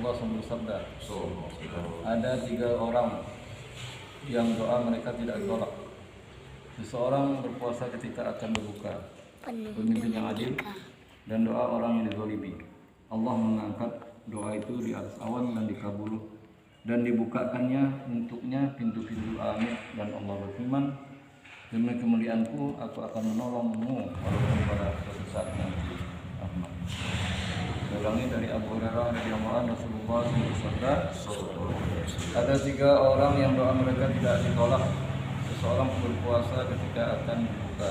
Rasulullah SAW bersabda, ada 3 orang yang doa mereka tidak ditolak. Seseorang berpuasa ketika akan berbuka, pemimpin yang adil, dan doa orang yang dizalimi. Allah mengangkat doa itu di atas awan dan dikabul dan dibukakannya untuknya pintu-pintu langit, dan Allah berfirman, demi kemuliaanku aku akan menolongmu walaupun pada suatu saat nanti. Ahmad. Ulangi dari Abu Hurairah radhiyallahu anhu, Rasulullah bersabda, ada 3 orang yang doa mereka tidak ditolak. Seseorang berpuasa ketika akan berbuka,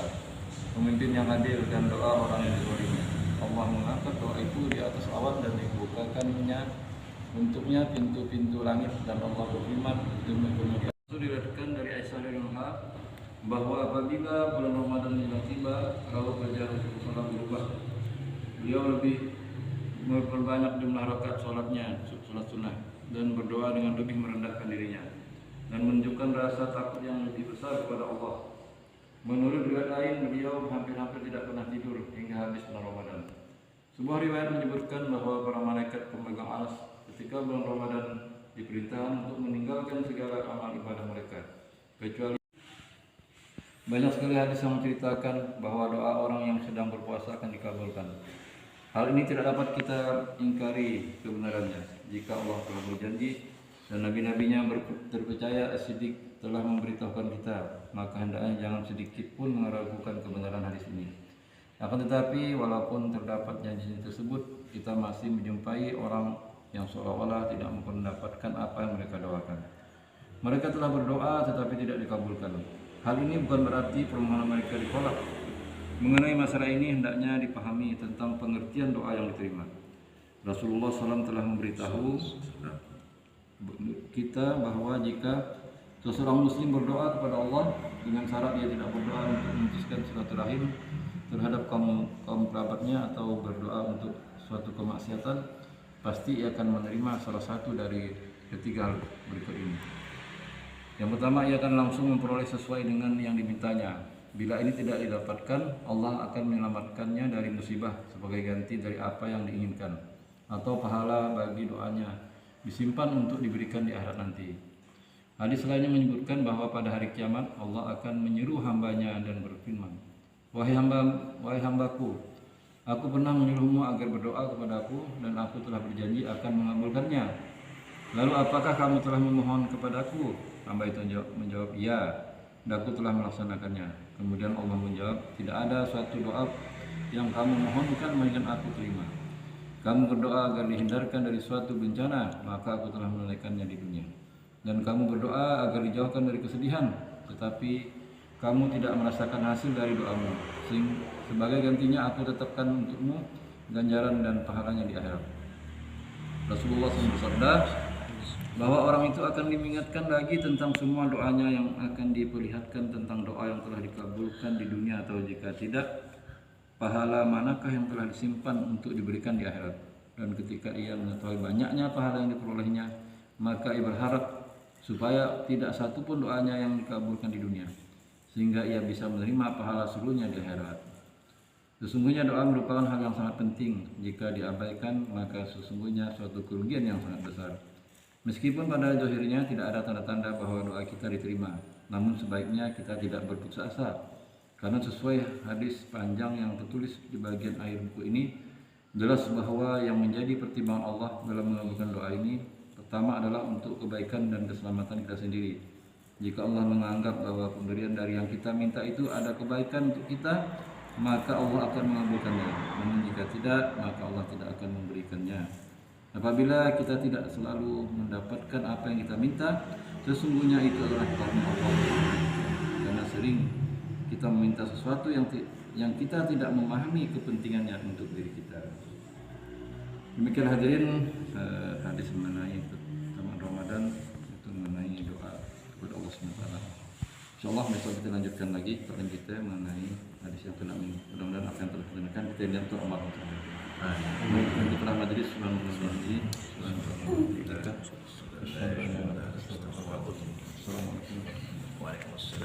pemimpin yang adil, dan doa orang yang dizalimi. Allah mengangkat doa itu di atas awan dan dibukakannya untuknya pintu-pintu langit, dan Allah berfirman, demi kemuliaan. Itu diriwayatkan dari Aisyah radhiyallahu bahwa apabila bulan Ramadan yang tiba, rawat wajah Rasulullah berubah. Beliau lebih memperbanyak jumlah rakaat sholatnya, sholat sunnah, dan berdoa dengan lebih merendahkan dirinya, dan menunjukkan rasa takut yang lebih besar kepada Allah. Menurut riwayat lain, beliau hampir-hampir tidak pernah tidur hingga habis bulan Ramadan. Sebuah riwayat menyebutkan bahwa para malaikat pemegang aras ketika bulan Ramadan diperintahkan untuk meninggalkan segala amal ibadah mereka, kecuali banyak sekali hadis yang menceritakan bahwa doa orang yang sedang berpuasa akan dikabulkan. Hal ini tidak dapat kita ingkari kebenarannya jika Allah telah berjanji dan nabi-nabinya terpercaya As-Siddiq telah memberitahukan kita, maka hendaknya jangan sedikit pun meragukan kebenaran hadis ini. Akan tetapi walaupun terdapat janji tersebut, kita masih menjumpai orang yang seolah-olah tidak mendapatkan apa yang mereka doakan. Mereka telah berdoa tetapi tidak dikabulkan. Hal ini bukan berarti permohonan mereka ditolak. Mengenai masalah ini hendaknya dipahami tentang pengertian doa yang diterima. Rasulullah SAW telah memberitahu kita bahwa jika seseorang muslim berdoa kepada Allah dengan syarat dia tidak berdoa untuk memutuskan silaturahim terhadap kaum kerabatnya atau berdoa untuk suatu kemaksiatan, pasti ia akan menerima salah satu dari ketiga hal berikut ini. Yang pertama, ia akan langsung memperoleh sesuai dengan yang dimintanya. Bila ini tidak didapatkan, Allah akan menyelamatkannya dari musibah sebagai ganti dari apa yang diinginkan, atau pahala bagi doanya disimpan untuk diberikan di akhirat nanti. Hadis lainnya menyebutkan bahwa pada hari kiamat Allah akan menyeru hambanya dan berfirman, wahai hambaku, aku pernah menyuruhmu agar berdoa kepadaku dan aku telah berjanji akan mengabulkannya. Lalu apakah kamu telah memohon kepadaku? Hamba itu menjawab, iya, dan aku telah melaksanakannya. Kemudian Allah menjawab, tidak ada suatu doa yang kamu mohonkan melainkan aku terima. Kamu berdoa agar dihindarkan dari suatu bencana, maka aku telah menunaikannya di dunia. Dan kamu berdoa agar dijauhkan dari kesedihan, tetapi kamu tidak merasakan hasil dari doamu. Sebagai gantinya aku tetapkan untukmu ganjaran dan pahalanya di akhirat. Rasulullah SAW bersabda bahwa orang itu akan diingatkan lagi tentang semua doanya yang akan diperlihatkan tentang doa yang telah dikabulkan di dunia, atau jika tidak, pahala manakah yang telah disimpan untuk diberikan di akhirat. Dan ketika ia mengetahui banyaknya pahala yang diperolehnya, maka ia berharap supaya tidak satu pun doanya yang dikabulkan di dunia, sehingga ia bisa menerima pahala seluruhnya di akhirat. Sesungguhnya doa merupakan hal yang sangat penting. Jika diabaikan, maka sesungguhnya suatu kerugian yang sangat besar. Meskipun pada zahirnya tidak ada tanda-tanda bahwa doa kita diterima, namun sebaiknya kita tidak berputus asa, karena sesuai hadis panjang yang tertulis di bagian akhir buku ini, jelas bahwa yang menjadi pertimbangan Allah dalam mengabulkan doa ini, pertama adalah untuk kebaikan dan keselamatan kita sendiri. Jika Allah menganggap bahwa pemberian dari yang kita minta itu ada kebaikan untuk kita, maka Allah akan mengabulkannya. Namun jika tidak, maka Allah tidak akan memberikannya. Apabila kita tidak selalu mendapatkan apa yang kita minta, sesungguhnya itu adalah karena Allah. Karena sering kita meminta sesuatu yang kita tidak memahami kepentingannya untuk diri kita. Demikian hadirin, hadis mengenai taman Ramadan itu mengenai doa kepada Allah SWT. InsyaAllah besok kita lanjutkan lagi pertanyaan kita mengenai hadis yang telah ini. Mudah-mudahan apa yang telah kita dengarkan kita lihat untuk amal kita. Baik, kita majelis Assalamualaikum warahmatullahi wabarakatuh.